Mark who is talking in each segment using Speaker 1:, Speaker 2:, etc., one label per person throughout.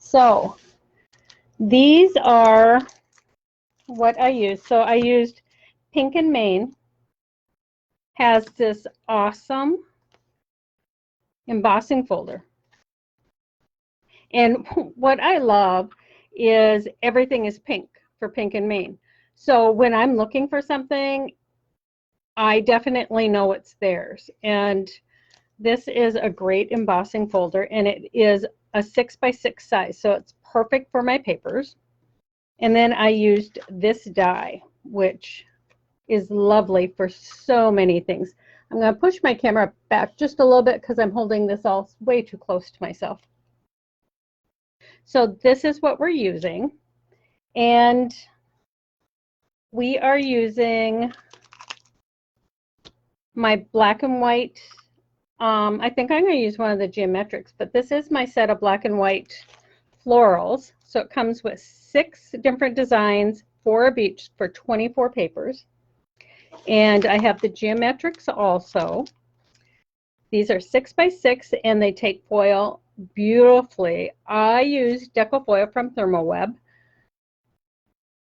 Speaker 1: So these are what I used. So I used Pink and Main, has this awesome embossing folder. And what I love is everything is pink for Pink and Main. So when I'm looking for something, I definitely know it's theirs. And this is a great embossing folder, and it is a 6x6 size, so it's perfect for my papers. And then I used this die, which is lovely for so many things. I'm going to push my camera back just a little bit because I'm holding this all way too close to myself. So this is what we're using, and we are using my black and white. I think I'm going to use one of the geometrics, but this is my set of black and white florals. So it comes with 6 different designs, 4 of each for 24 papers. And I have the geometrics also. These are 6x6 and they take foil beautifully. I use Deco Foil from ThermoWeb.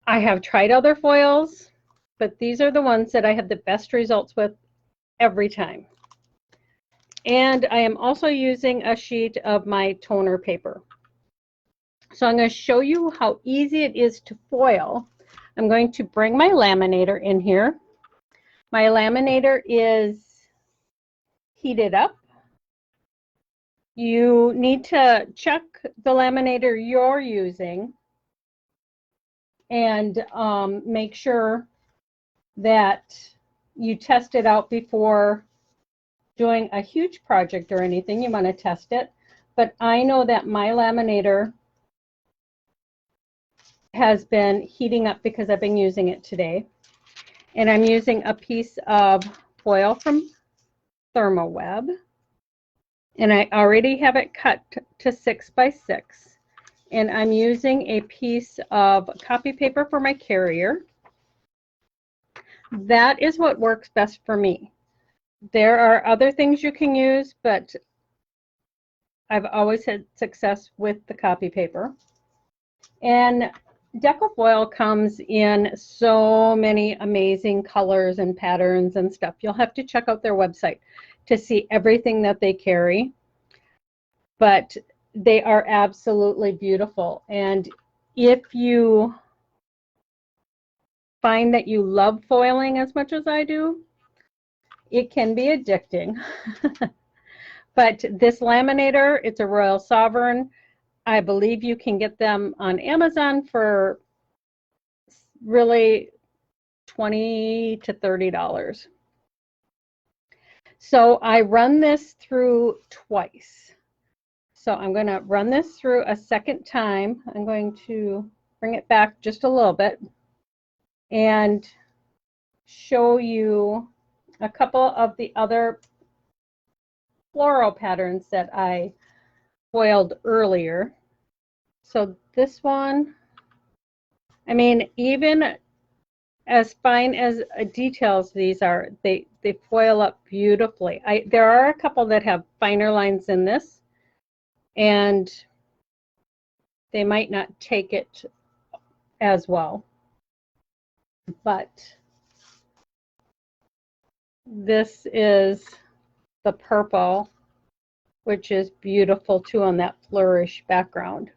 Speaker 1: I have tried other foils, but these are the ones that I have the best results with every time. And I am also using a sheet of my toner paper. So I'm going to show you how easy it is to foil. I'm going to bring my laminator in here. My laminator is heated up. You need to check the laminator you're using and make sure that you test it out before doing a huge project or anything. You want to test it. But I know that my laminator has been heating up because I've been using it today. And I'm using a piece of foil from ThermoWeb. And I already have it cut to 6x6. And I'm using a piece of copy paper for my carrier. That is what works best for me. There are other things you can use, but I've always had success with the copy paper. And Deco Foil comes in so many amazing colors and patterns and stuff. You'll have to check out their website to see everything that they carry. But they are absolutely beautiful. And if you find that you love foiling as much as I do, it can be addicting. But this laminator, it's a Royal Sovereign. I believe you can get them on Amazon for really $20 to $30. So I run this through twice. So I'm going to run this through a second time. I'm going to bring it back just a little bit and show you a couple of the other floral patterns that I foiled earlier. So this one, I mean, even as fine as details these are, they foil up beautifully. There are a couple that have finer lines than this, and they might not take it as well. But this is the purple, which is beautiful too on that flourish background.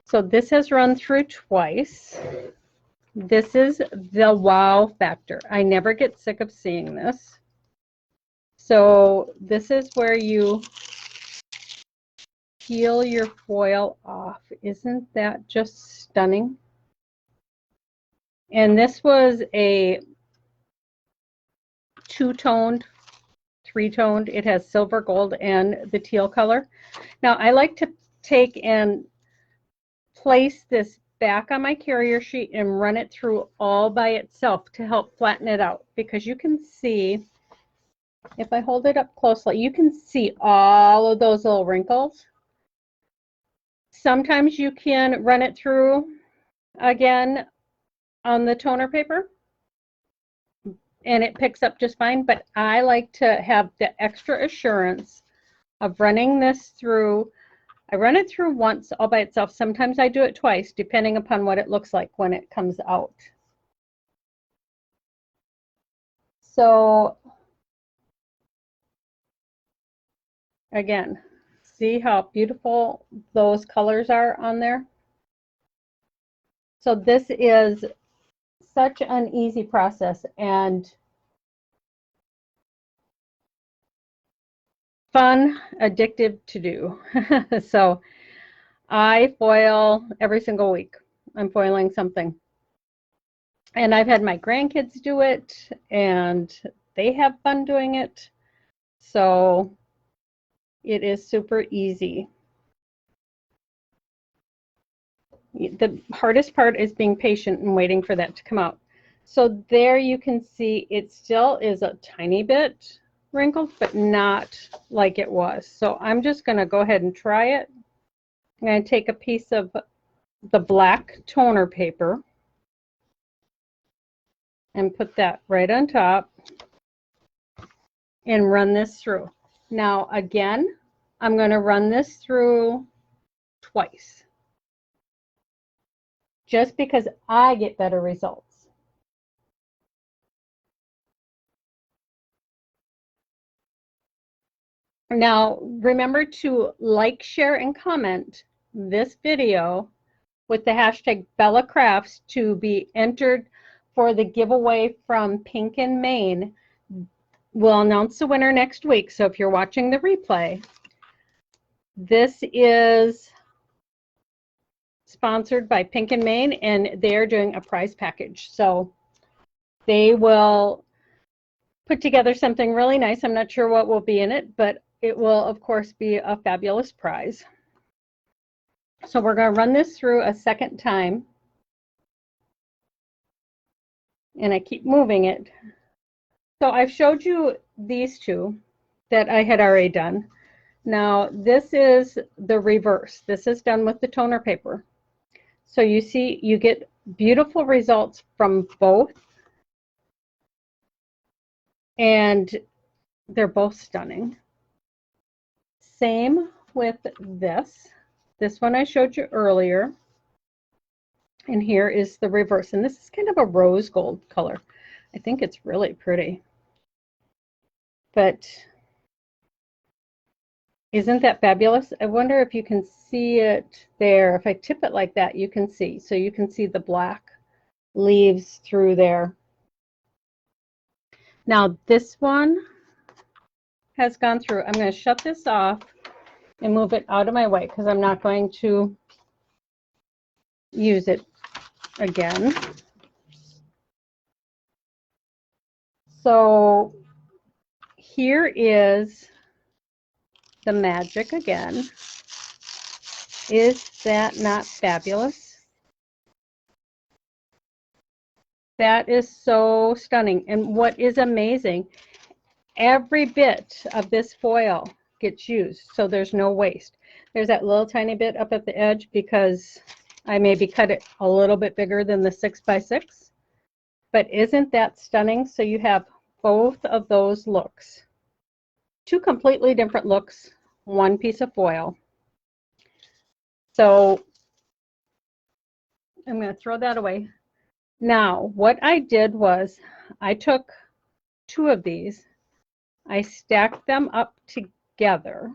Speaker 1: So this has run through twice. This is the wow factor. I never get sick of seeing this. So this is where you peel your foil off. Isn't that just stunning? And this was a 2-toned, 3-toned. It has silver, gold, and the teal color. Now I like to take and place this back on my carrier sheet and run it through all by itself to help flatten it out, because you can see, if I hold it up closely, you can see all of those little wrinkles. Sometimes you can run it through again on the toner paper and it picks up just fine, but I like to have the extra assurance of running this through I run it through once all by itself. Sometimes I do it twice, depending upon what it looks like when it comes out. So again, see how beautiful those colors are on there? So this is such an easy process and fun, addictive to do. So I foil every single week. I'm foiling something. And I've had my grandkids do it, and they have fun doing it. So it is super easy. The hardest part is being patient and waiting for that to come out. So there you can see it still is a tiny bit wrinkled, but not like it was. So I'm just going to go ahead and try it. I'm going to take a piece of the black toner paper and put that right on top and run this through. Now again, I'm going to run this through twice just because I get better results. Now remember to like, share, and comment this video with the hashtag BellaCrafts to be entered for the giveaway from Pink and Maine. We'll announce the winner next week. So if you're watching the replay, this is sponsored by Pink and Maine, and they're doing a prize package. So they will put together something really nice. I'm not sure what will be in it, but it will, of course, be a fabulous prize. So we're going to run this through a second time. And I keep moving it. So I've showed you these two that I had already done. Now this is the reverse. This is done with the toner paper. So you see, you get beautiful results from both. And they're both stunning. Same with this. This one I showed you earlier. And here is the reverse. And this is kind of a rose gold color. I think it's really pretty. But isn't that fabulous? I wonder if you can see it there. If I tip it like that, you can see. So you can see the black leaves through there. Now this one has gone through. I'm going to shut this off and move it out of my way because I'm not going to use it again. So here is the magic again. Is that not fabulous? That is so stunning. And what is amazing, every bit of this foil gets used, so there's no waste. There's that little tiny bit up at the edge because I maybe cut it a little bit bigger than the 6x6. But isn't that stunning? So you have both of those looks. Two completely different looks, one piece of foil. So I'm going to throw that away. Now, what I did was I took two of these, I stacked them up together,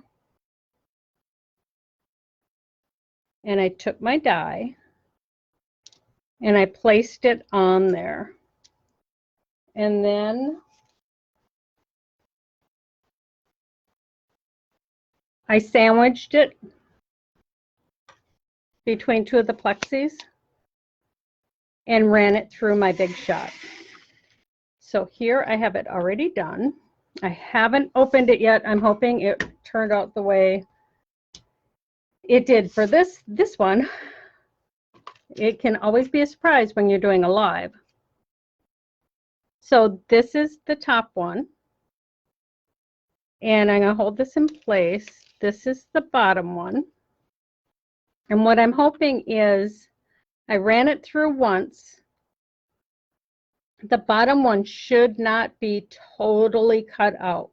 Speaker 1: and I took my die and I placed it on there. And then I sandwiched it between two of the plexis and ran it through my Big Shot. So here I have it already done. I haven't opened it yet. I'm hoping it turned out the way it did for this one. It can always be a surprise when you're doing a live. So this is the top one. And I'm going to hold this in place. This is the bottom one. And what I'm hoping is I ran it through once. The bottom one should not be totally cut out.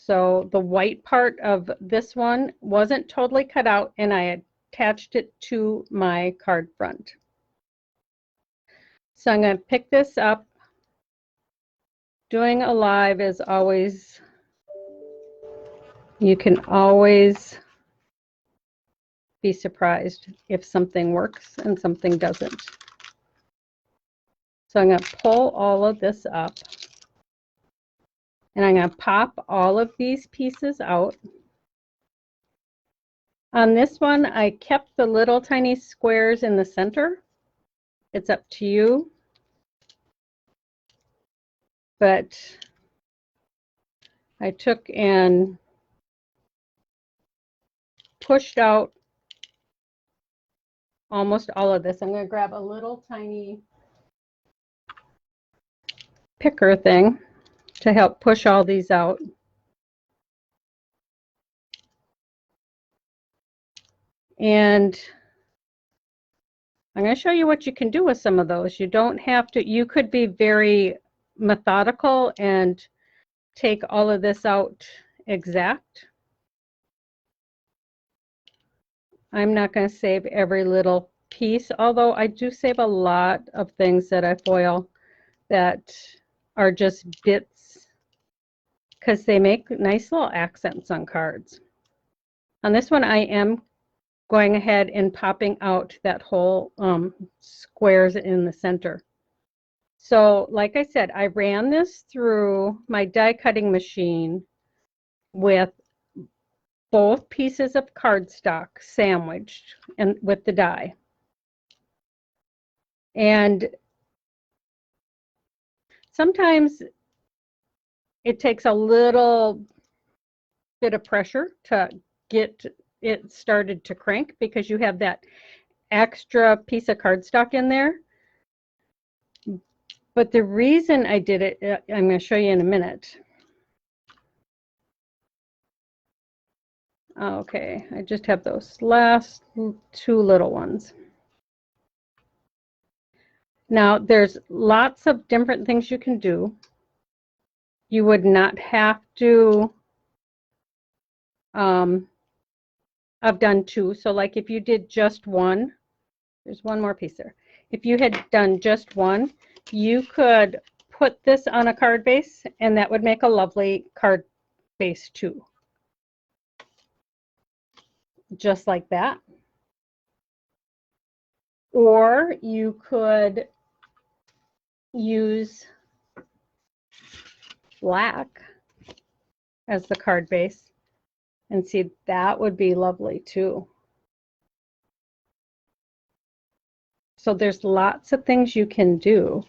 Speaker 1: So the white part of this one wasn't totally cut out, and I attached it to my card front. So I'm going to pick this up. Doing a live is always, you can always be surprised if something works and something doesn't. So I'm going to pull all of this up, and I'm going to pop all of these pieces out. On this one, I kept the little tiny squares in the center. It's up to you. But I took and pushed out almost all of this. I'm going to grab a little tiny picker thing to help push all these out. And I'm going to show you what you can do with some of those. You don't have to, you could be very methodical and take all of this out exact. I'm not going to save every little piece, although I do save a lot of things that I foil that are just bits because they make nice little accents on cards. On this one, I am going ahead and popping out that whole squares in the center. So like I said, I ran this through my die cutting machine with both pieces of cardstock sandwiched and with the die. And sometimes it takes a little bit of pressure to get it started to crank because you have that extra piece of cardstock in there. But the reason I did it, I'm going to show you in a minute. Okay, I just have those last two little ones. Now, there's lots of different things you can do. You would not have to, I've done two. So like if you did just one, there's one more piece there. If you had done just one, you could put this on a card base and that would make a lovely card base too. Just like that. Or you could use black as the card base and see, that would be lovely too. So there's lots of things you can do.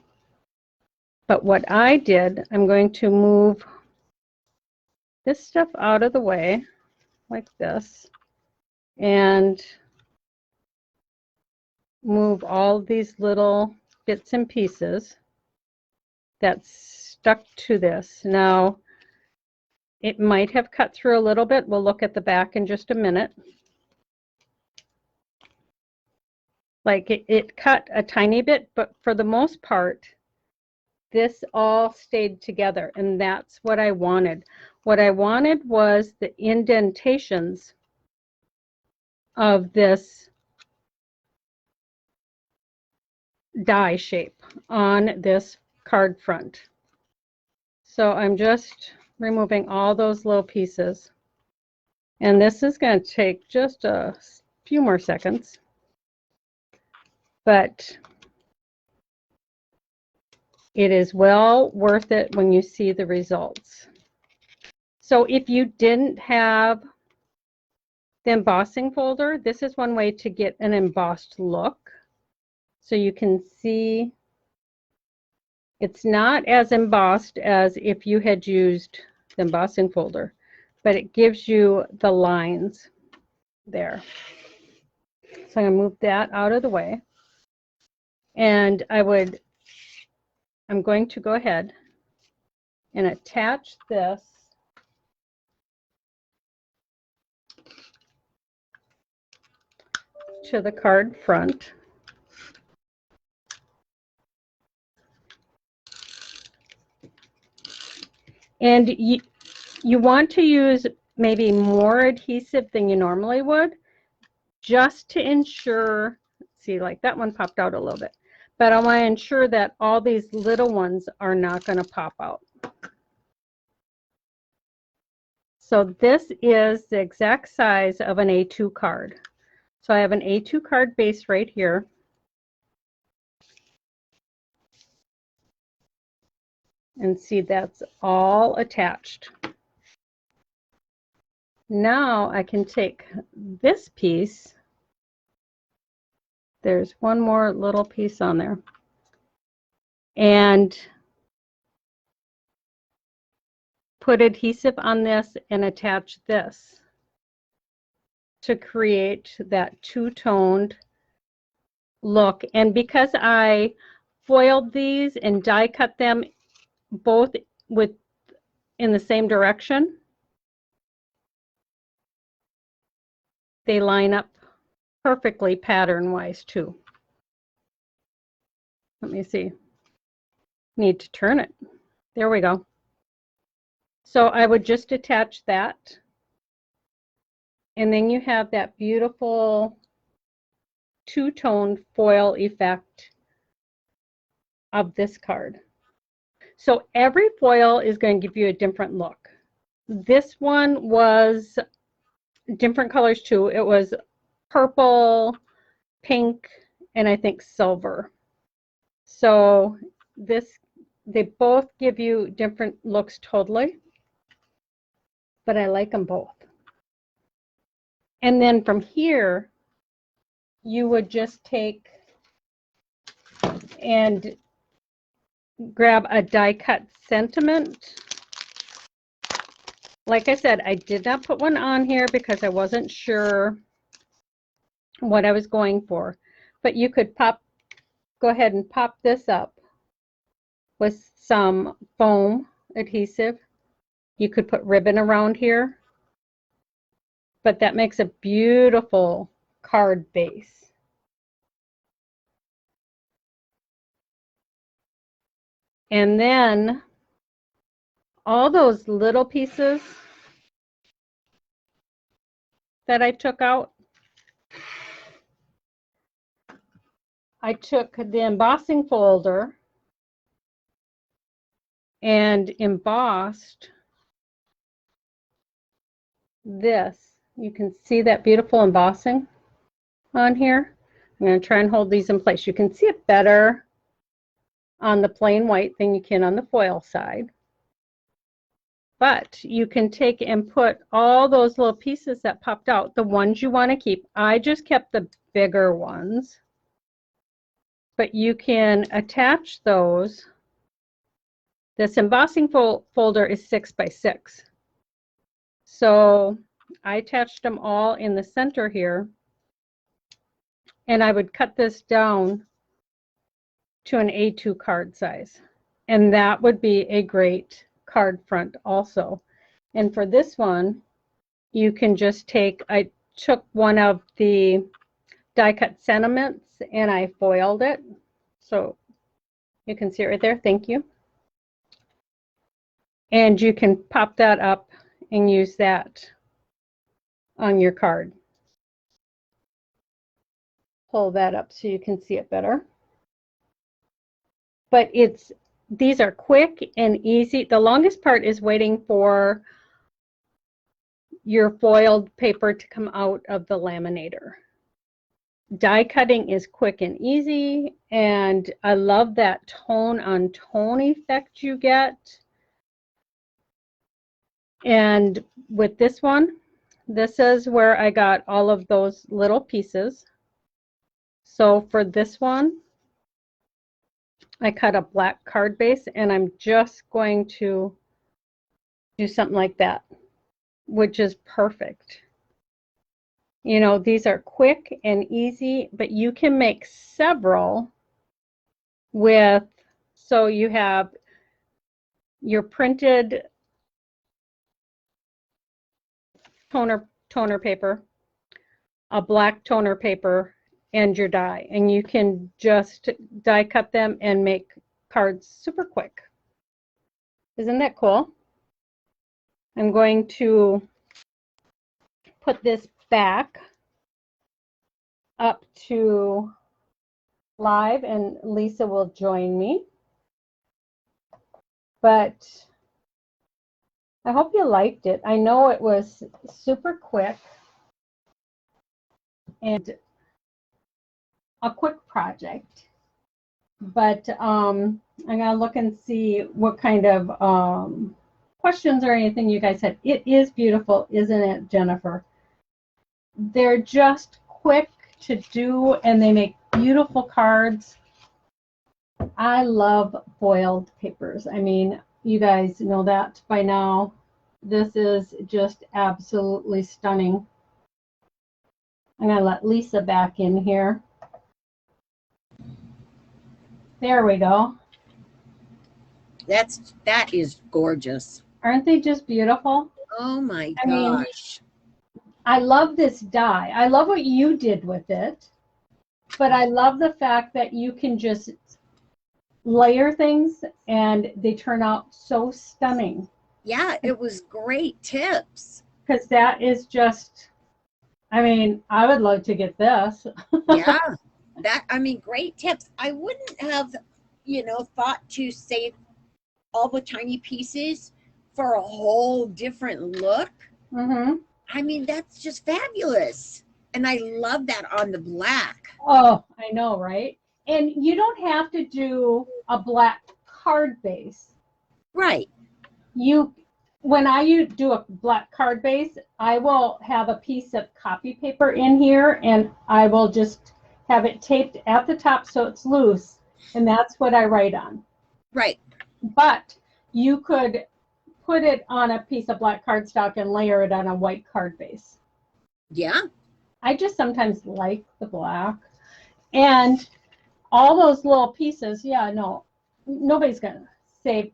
Speaker 1: But what I did, I'm going to move this stuff out of the way like this and move all these little bits and pieces that's stuck to this. Now, it might have cut through a little bit. We'll look at the back in just a minute. Like it cut a tiny bit, but for the most part, this all stayed together, and that's what I wanted. What I wanted was the indentations of this die shape on this card front. So I'm just removing all those little pieces. And this is going to take just a few more seconds. But it is well worth it when you see the results. So if you didn't have the embossing folder, this is one way to get an embossed look. So you can see it's not as embossed as if you had used the embossing folder, but it gives you the lines there. So I'm going to move that out of the way. And I'm going to go ahead and attach this to the card front. And You want to use maybe more adhesive than you normally would, just to ensure, see, like that one popped out a little bit, but I want to ensure that all these little ones are not going to pop out. So this is the exact size of an A2 card. So I have an A2 card base right here. And see, that's all attached. Now I can take this piece. There's one more little piece on there. And put adhesive on this and attach this to create that two-toned look. And because I foiled these and die cut them both in the same direction, they line up perfectly pattern-wise too. Let me see. Need to turn it. There we go. So I would just attach that. And then you have that beautiful two-toned foil effect of this card. So every foil is going to give you a different look. This one was different colors too. It was purple, pink, and I think silver. So they both give you different looks totally, but I like them both. And then from here, you would just take and grab a die cut sentiment. Like I said, I did not put one on here because I wasn't sure what I was going for, but you could go ahead and pop this up with some foam adhesive. You could put ribbon around here, but that makes a beautiful card base. And then all those little pieces that I took out, I took the embossing folder and embossed this. You can see that beautiful embossing on here. I'm going to try and hold these in place. You can see it better on the plain white than you can on the foil side. But you can take and put all those little pieces that popped out, the ones you want to keep. I just kept the bigger ones. But you can attach those. This embossing folder is 6 by 6. So I attached them all in the center here. And I would cut this down to an A2 card size. And that would be a great card front also. And for this one, you can just take, I took one of the die cut sentiments and I foiled it. So you can see it right there. Thank you. And you can pop that up and use that on your card. Pull that up so you can see it better. But these are quick and easy. The longest part is waiting for your foiled paper to come out of the laminator. Die cutting is quick and easy, and I love that tone on tone effect you get. And with this one, this is where I got all of those little pieces. So for this one, I cut a black card base, and I'm just going to do something like that, which is perfect. You know, these are quick and easy, but you can make several with, so you have your printed toner paper, a black toner paper, and your die, and you can just die cut them and make cards super quick. Isn't that cool? I'm going to put this back up to live, and Lisa will join me. But I hope you liked it. I know it was super quick and a quick project, but I'm gonna look and see what kind of questions or anything you guys had. It is beautiful, isn't it, Jennifer? They're just quick to do, and they make beautiful cards. I love foiled papers. I mean, you guys know that by now. This is just absolutely stunning. I'm going to let Lisa back in here. There we go.
Speaker 2: That is gorgeous.
Speaker 1: Aren't they just beautiful?
Speaker 2: Oh my
Speaker 1: I mean,
Speaker 2: gosh.
Speaker 1: I love this die. I love what you did with it, but I love the fact that you can just layer things and they turn out so stunning.
Speaker 2: Yeah, it was great tips.
Speaker 1: Because that is just, I mean, I would love to get this.
Speaker 2: Yeah, I mean, great tips. I wouldn't have, thought to save all the tiny pieces for a whole different look.
Speaker 1: Mm-hmm.
Speaker 2: I mean, that's just fabulous. And I love that on the black.
Speaker 1: Oh, I know, right? And you don't have to do a black card base.
Speaker 2: Right.
Speaker 1: When I do a black card base, I will have a piece of copy paper in here, and I will just have it taped at the top so it's loose, and that's what I write on.
Speaker 2: Right.
Speaker 1: But you could put it on a piece of black cardstock and layer it on a white card base.
Speaker 2: Yeah.
Speaker 1: I just sometimes like the black. And all those little pieces, yeah, no, nobody's going to save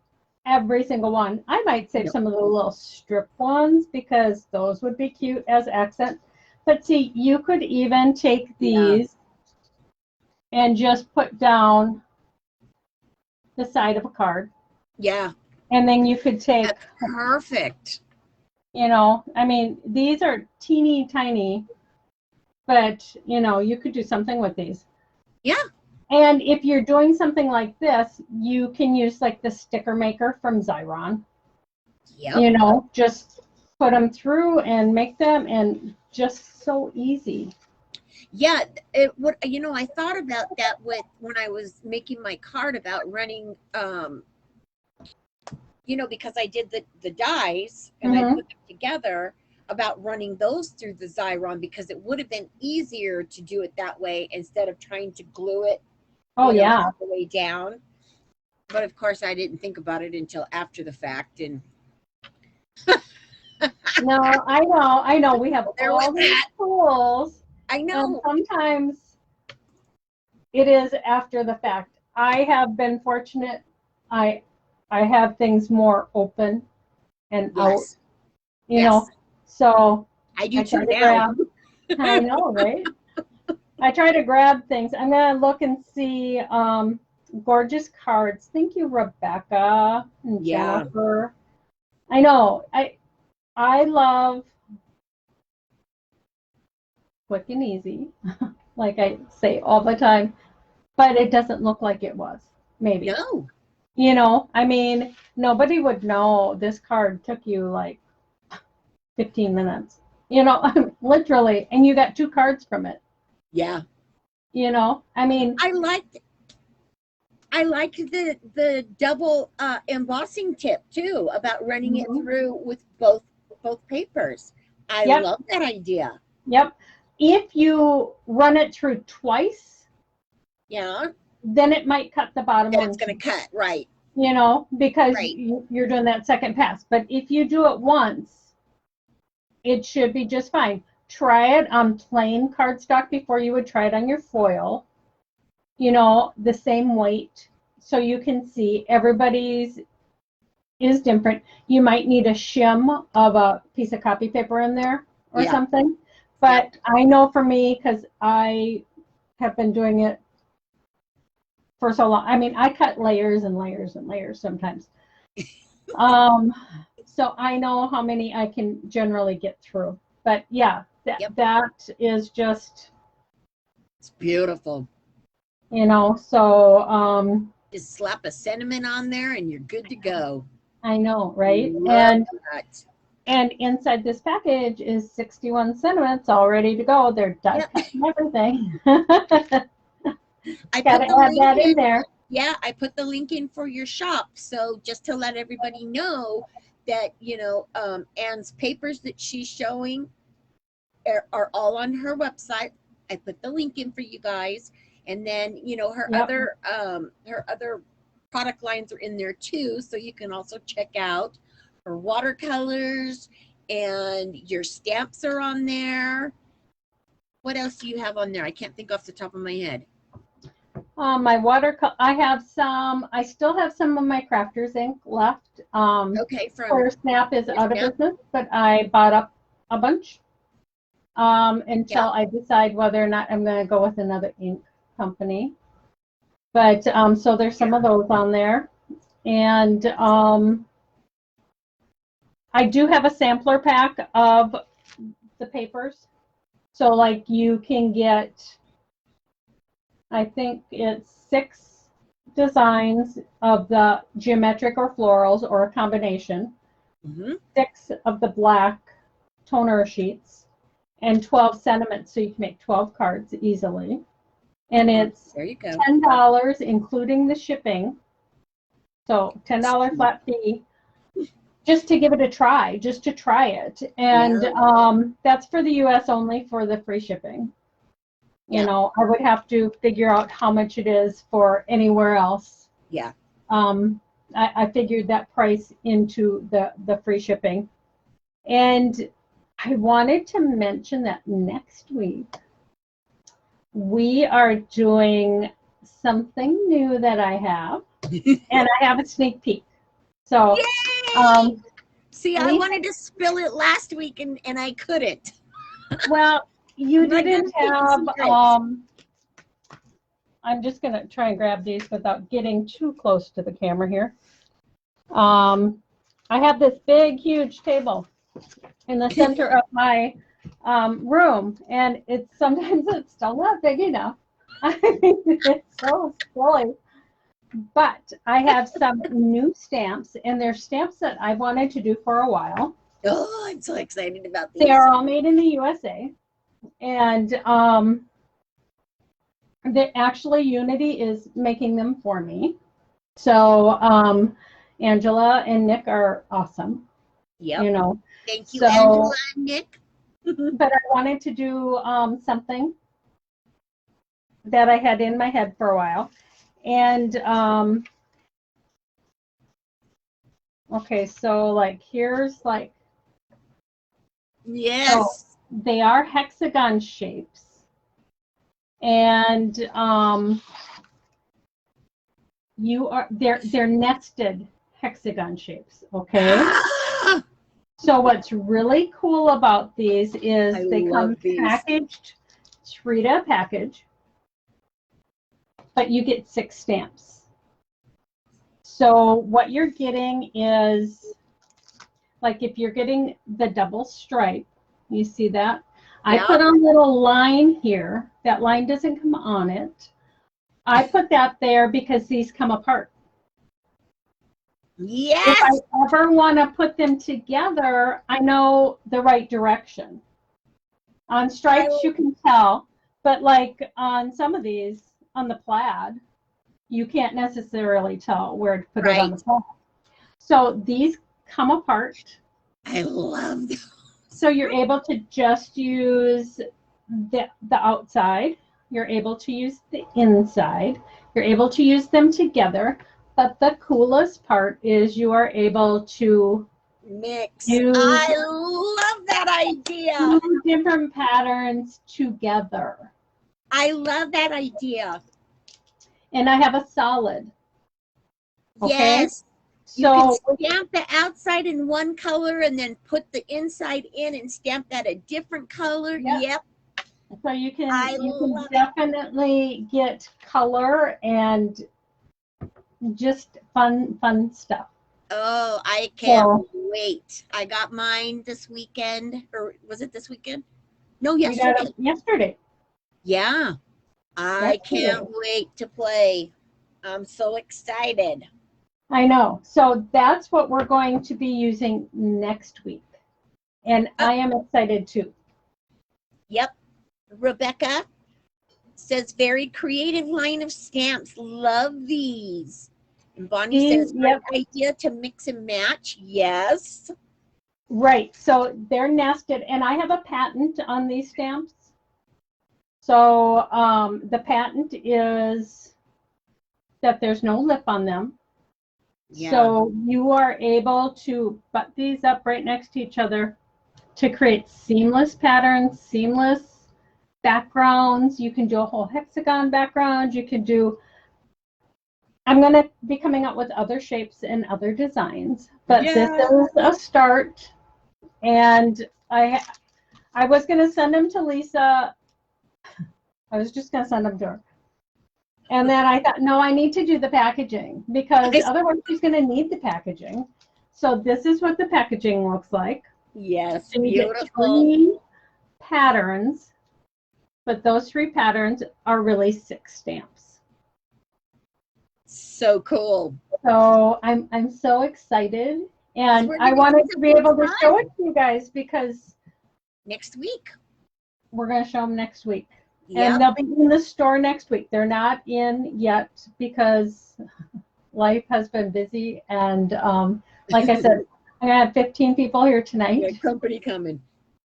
Speaker 1: every single one. I might save some of the little strip ones because those would be cute as accents. But see, you could even take these and just put down the side of a card.
Speaker 2: Yeah.
Speaker 1: And then you could take...
Speaker 2: That's perfect.
Speaker 1: I mean, these are teeny tiny, but, you could do something with these.
Speaker 2: Yeah.
Speaker 1: And if you're doing something like this, you can use like the sticker maker from Xyron.
Speaker 2: Yep.
Speaker 1: Just put them through and make them, and just so easy.
Speaker 2: Yeah, it would. I thought about that when I was making my card about running. Because I did the dies and I put them together, about running those through the Xyron, because it would have been easier to do it that way instead of trying to glue it.
Speaker 1: Oh, yeah.
Speaker 2: All the way down. But of course, I didn't think about it until after the fact. And
Speaker 1: no, I know. We have all these tools.
Speaker 2: I know.
Speaker 1: And sometimes it is after the fact. I have been fortunate. I have things more open and out. So
Speaker 2: I do too now.
Speaker 1: I know, right? I try to grab things. I'm going to look and see gorgeous cards. Thank you, Rebecca and Jennifer. I know. I love quick and easy, like I say all the time, but it doesn't look like it was. Maybe.
Speaker 2: No.
Speaker 1: I mean, nobody would know this card took you like 15 minutes. Literally, and you got 2 cards from it.
Speaker 2: Yeah.
Speaker 1: I mean,
Speaker 2: I liked the double embossing tip too, about running it through with both papers. I love that idea.
Speaker 1: Yep. If you run it through twice, then it might cut the bottom one.
Speaker 2: It's going to cut, right?
Speaker 1: Because you're doing that second pass. But if you do it once, it should be just fine. Try it on plain cardstock before you would try it on your foil. The same weight, so you can see everybody's is different. You might need a shim of a piece of copy paper in there or something. But I know for me, because I have been doing it for so long. I mean, I cut layers and layers and layers sometimes. So So I know how many I can generally get through. But yeah, that is just,
Speaker 2: it's beautiful.
Speaker 1: you know, so
Speaker 2: just slap a sentiment on there and you're good to go.
Speaker 1: I know, right?
Speaker 2: Love that.
Speaker 1: And inside this package is 61 sentiments all ready to go. They're die cut and everything.
Speaker 2: I
Speaker 1: gotta add that in there.
Speaker 2: Yeah, I put the link in for your shop. So just to let everybody know that, you know, Anne's papers that she's showing are all on her website. I put the link in for you guys. And then, you know, her other product lines are in there too. So you can also check out her watercolors, and your stamps are on there. What else do you have on there? I can't think off the top of my head.
Speaker 1: My watercolor, I still have some of my Crafters ink left.
Speaker 2: Okay,
Speaker 1: for Snap is out of business, but I bought up a bunch until I decide whether or not I'm going to go with another ink company. But so there's some of those on there. And I do have a sampler pack of the papers. So like you can get, I think it's 6 designs of the geometric or florals or a combination, 6 of the black toner sheets, and 12 sentiments, so you can make 12 cards easily. And it's
Speaker 2: there you go.
Speaker 1: $10 including the shipping. So $10 flat fee, just to give it a try, just to try it. And that's for the US only for the free shipping. You know, I would have to figure out how much it is for anywhere else.
Speaker 2: Yeah.
Speaker 1: I figured that price into the free shipping. And I wanted to mention that next week we are doing something new that I have, and I have a sneak peek. So,
Speaker 2: see, I wanted to spill it last week and I couldn't.
Speaker 1: Well, you didn't have, I'm just going to try and grab these without getting too close to the camera here. I have this big, huge table in the center of my room, and sometimes it's still not big enough. I mean, it's so silly. But I have some new stamps, and they're stamps that I wanted to do for a while.
Speaker 2: Oh, I'm so excited about these.
Speaker 1: They're all made in the USA. And actually Unity is making them for me. So Angela and Nick are awesome.
Speaker 2: Yeah.
Speaker 1: You know.
Speaker 2: Thank you, Angela and Nick.
Speaker 1: But I wanted to do something that I had in my head for a while. And okay, so like here's like,
Speaker 2: yes,
Speaker 1: so they are hexagon shapes, and they're nested hexagon shapes. Okay. So what's really cool about these is they come packaged, Trita package, but you get 6 stamps. So what you're getting is, like if you're getting the double stripe, you see that? I put a little line here. That line doesn't come on it. I put that there because these come apart.
Speaker 2: Yes.
Speaker 1: If I ever want to put them together, I know the right direction. On stripes, you can tell, but like on some of these, on the plaid, you can't necessarily tell where to put it on the plaid. So these come apart.
Speaker 2: I love them.
Speaker 1: So you're able to just use the outside. You're able to use the inside. You're able to use them together. But the coolest part is you are able to
Speaker 2: mix. I love that idea.
Speaker 1: 2 different patterns together.
Speaker 2: I love that idea.
Speaker 1: And I have a solid. Okay?
Speaker 2: Yes.
Speaker 1: So
Speaker 2: you can stamp the outside in one color and then put the inside in and stamp that a different color. Yep.
Speaker 1: So you can definitely get color and just fun stuff.
Speaker 2: Oh, I can't
Speaker 1: So
Speaker 2: wait. I got mine this weekend, or was it this weekend? No,
Speaker 1: we got
Speaker 2: yesterday.
Speaker 1: them yesterday.
Speaker 2: Yeah, I
Speaker 1: Yesterday.
Speaker 2: can't wait to play. I'm so excited.
Speaker 1: I know. So that's what we're going to be using next week. And
Speaker 2: Oh,
Speaker 1: I am excited too.
Speaker 2: yep. Rebecca says, very creative line of stamps. Love these. And Bonnie
Speaker 1: These,
Speaker 2: says, great
Speaker 1: yep,
Speaker 2: idea to mix and match. Yes.
Speaker 1: right. So they're nested, and I have a patent on these stamps. So the patent is that there's no lip on them.
Speaker 2: Yeah.
Speaker 1: So you are able to butt these up right next to each other to create seamless patterns, seamless backgrounds. You can do a whole hexagon background. You can do, I'm going to be coming up with other shapes and other designs, but this
Speaker 2: Yeah.
Speaker 1: is a start. And I was going to send them to Lisa. I was just going to send them to her. And then I thought, no, I need to do the packaging because otherwise she's going to need the packaging. So this is what the packaging looks like.
Speaker 2: Yes,
Speaker 1: And you get
Speaker 2: beautiful.
Speaker 1: 3 patterns, but those 3 patterns are really 6 stamps.
Speaker 2: So cool.
Speaker 1: So I'm so excited, and I wanted to be able to show it to you guys because
Speaker 2: next week
Speaker 1: we're going to show them next week.
Speaker 2: Yep.
Speaker 1: And they'll be in the store next week. They're not in yet because life has been busy. And like I said, I have 15 people here tonight.
Speaker 2: Yeah, company coming.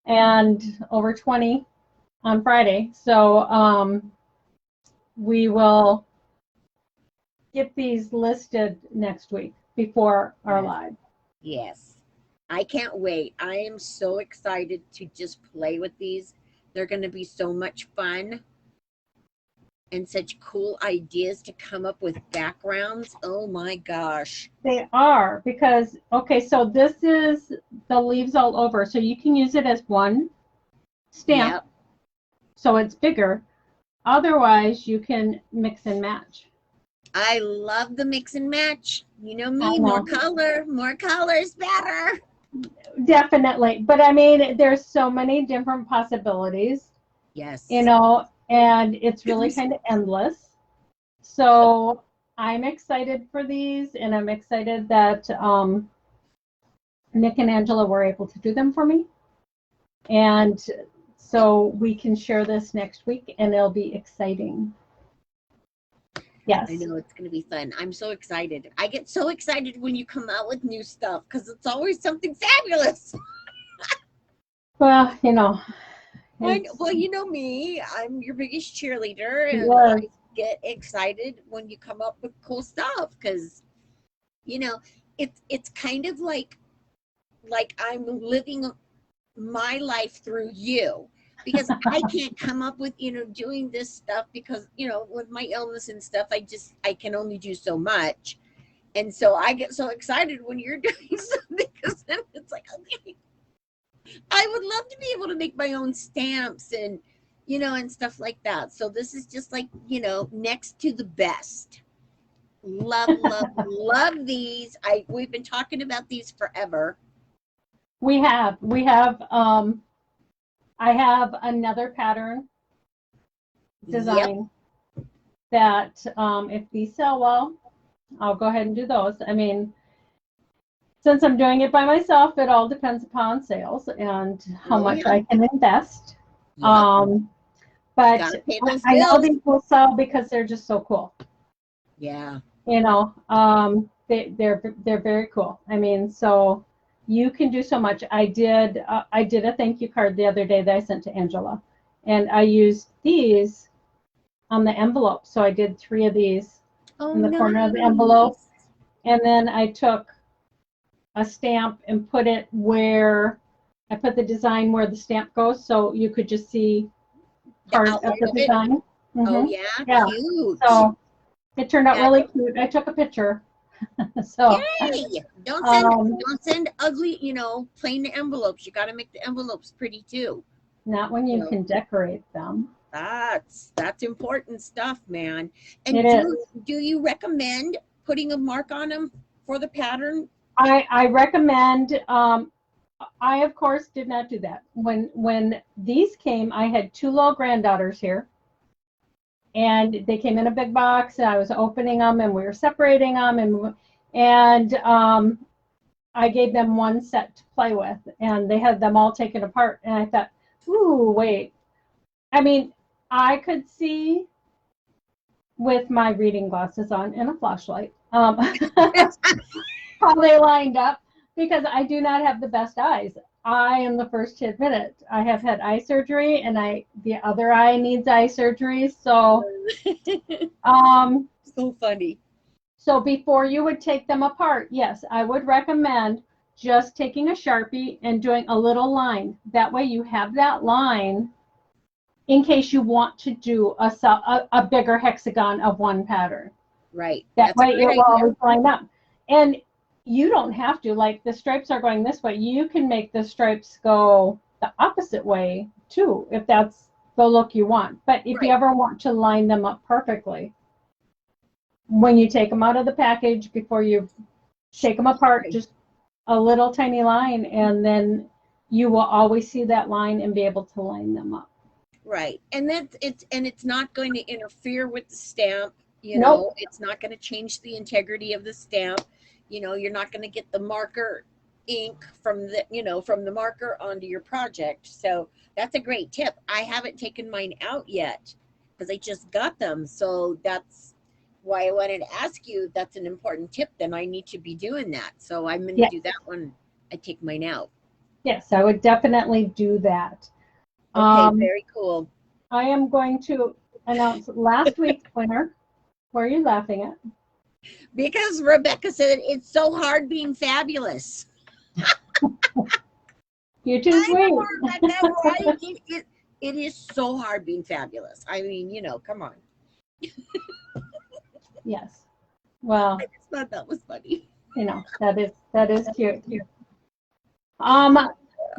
Speaker 1: And over 20 on Friday. So we will get these listed next week before our live.
Speaker 2: Yes. I can't wait. I am so excited to just play with these. They're going to be so much fun and such cool ideas to come up with backgrounds. Oh my gosh.
Speaker 1: They are because, okay, so this is the leaves all over. So you can use it as one stamp.
Speaker 2: Yep.
Speaker 1: So it's bigger. Otherwise, you can mix and match.
Speaker 2: I love the mix and match. You know me, more color is better.
Speaker 1: Definitely. But I mean, there's so many different possibilities.
Speaker 2: Yes.
Speaker 1: You know, and it's really kind of endless. So I'm excited for these, and I'm excited that Nick and Angela were able to do them for me. And so we can share this next week, and it'll be exciting. Yes.
Speaker 2: I know it's going to be fun. I'm so excited. I get so excited when you come out with new stuff because it's always something fabulous.
Speaker 1: Well, you know.
Speaker 2: Well, you know me. I'm your biggest cheerleader, and
Speaker 1: Yes.
Speaker 2: I get excited when you come up with cool stuff because, you know, it's kind of like I'm living my life through you. Because I can't come up with, doing this stuff because, with my illness and stuff, I can only do so much. And so I get so excited when you're doing something because then it's like, okay, I would love to be able to make my own stamps and, and stuff like that. So this is just like, next to the best. Love, love, love these. We've been talking about these forever.
Speaker 1: We have, I have another pattern design that if these sell well, I'll go ahead and do those. I mean, since I'm doing it by myself, it all depends upon sales and how much I can invest. But I know these will sell because they're just so cool.
Speaker 2: Yeah.
Speaker 1: They're very cool. I mean, so you can do so much. I did a thank you card the other day that I sent to Angela, and I used these on the envelope. So I did 3 of these in the corner of the envelope, and then I took a stamp and put it where I put the design where the stamp goes, so you could just see part of the design.
Speaker 2: Oh yeah, cute.
Speaker 1: So it turned out really cute. I took a picture. So
Speaker 2: yay! Don't send ugly, plain envelopes. You got to make the envelopes pretty too.
Speaker 1: Not when you can decorate them.
Speaker 2: That's important stuff, man. And do you recommend putting a mark on them for the pattern?
Speaker 1: I recommend, I of course did not do that. When these came, I had two little granddaughters here, and they came in a big box, and I was opening them, and we were separating them, and I gave them one set to play with, and they had them all taken apart, and I thought, ooh, wait. I mean, I could see with my reading glasses on and a flashlight how they lined up, because I do not have the best eyes. I am the first to admit it. I have had eye surgery, and the other eye needs eye surgery. So,
Speaker 2: So funny.
Speaker 1: so before you would take them apart, yes, I would recommend just taking a Sharpie and doing a little line. That way you have that line in case you want to do a bigger hexagon of one pattern.
Speaker 2: Right.
Speaker 1: That way it will always line up. And you don't have to, like the stripes are going this way. You can make the stripes go the opposite way too, if that's the look you want. But if you ever want to line them up perfectly, when you take them out of the package, before you take them apart, just a little tiny line, and then you will always see that line and be able to line them up.
Speaker 2: Right. And it's not going to interfere with the stamp. You know, it's not going to change the integrity of the stamp. You know, you're not going to get the marker ink from the marker onto your project. So that's a great tip. I haven't taken mine out yet because I just got them. So that's why I wanted to ask you. That's an important tip. Then I need to be doing that. So I'm going to do that when I take mine out.
Speaker 1: Yes, I would definitely do that.
Speaker 2: Okay, very cool.
Speaker 1: I am going to announce last week's winner. What are you laughing at?
Speaker 2: Because Rebecca said it's so hard being fabulous.
Speaker 1: You're too sweet.
Speaker 2: Rebecca, right? It is so hard being fabulous. I mean, you know, come on.
Speaker 1: Yes. Well,
Speaker 2: I just thought that was funny.
Speaker 1: You know, that is cute.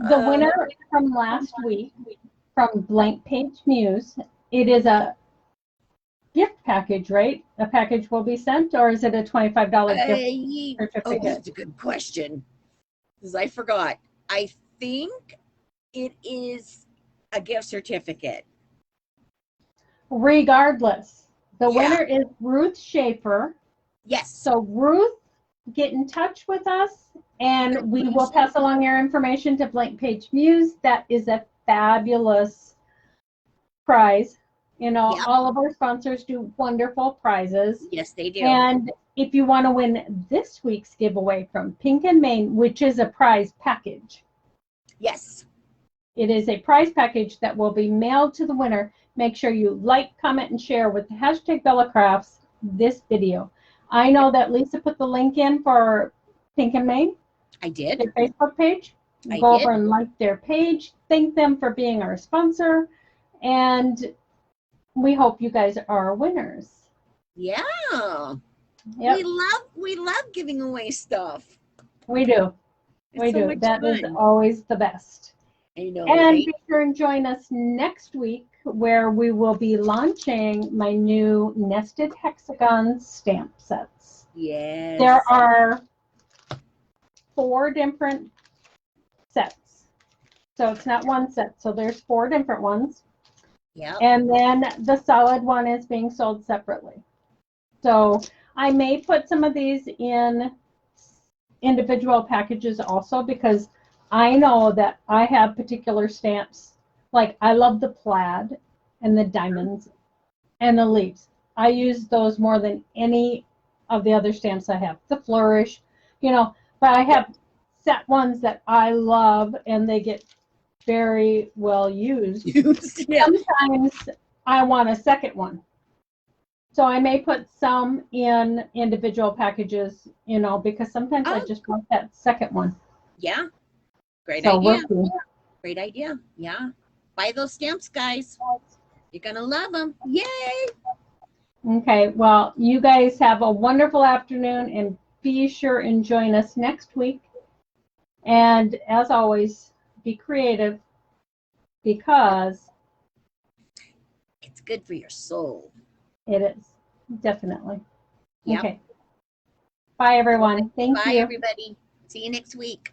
Speaker 1: The winner from last week from Blank Page Muse, it is a gift package, right? A package will be sent, or is it a $25 gift certificate?
Speaker 2: Oh, that's a good question. Because I forgot. I think it is a gift certificate.
Speaker 1: Regardless, the winner is Ruth Schaefer.
Speaker 2: Yes.
Speaker 1: So Ruth, get in touch with us, and we will pass along your information to Blank Page Muse. That is a fabulous prize. You know, all of our sponsors do wonderful prizes.
Speaker 2: Yes, they do.
Speaker 1: And if you want to win this week's giveaway from Pink and Main, which is a prize package.
Speaker 2: Yes.
Speaker 1: It is a prize package that will be mailed to the winner. Make sure you like, comment, and share with the hashtag BellaCrafts this video. I know that Lisa put the link in for Pink and Main.
Speaker 2: I did.
Speaker 1: Their Facebook page. Go over and like their page. Thank them for being our sponsor. And we hope you guys are winners.
Speaker 2: Yeah.
Speaker 1: Yep.
Speaker 2: We love giving away stuff.
Speaker 1: We do.
Speaker 2: We do.
Speaker 1: That is always the best.
Speaker 2: I know.
Speaker 1: And be sure and join us next week, where we will be launching my new nested hexagon stamp sets.
Speaker 2: Yes.
Speaker 1: There are 4 different sets. So it's not one set. So there's 4 different ones.
Speaker 2: Yeah.
Speaker 1: And then the solid one is being sold separately. So I may put some of these in individual packages also, because I know that I have particular stamps. Like I love the plaid and the diamonds and the leaves. I use those more than any of the other stamps I have. The flourish, you know, but I have set ones that I love, and they get very well used. Sometimes I want a second one. So I may put some in individual packages, you know, because sometimes I just want that second one.
Speaker 2: Yeah. Great idea.
Speaker 1: We'll see.
Speaker 2: Great idea. Yeah. Buy those stamps, guys. You're going to love them. Yay.
Speaker 1: Okay. Well, you guys have a wonderful afternoon, and be sure and join us next week. And as always, be creative, because
Speaker 2: it's good for your soul.
Speaker 1: It is. Definitely.
Speaker 2: Yep.
Speaker 1: Okay. Bye, everyone. Thank you.
Speaker 2: Bye, everybody. See you next week.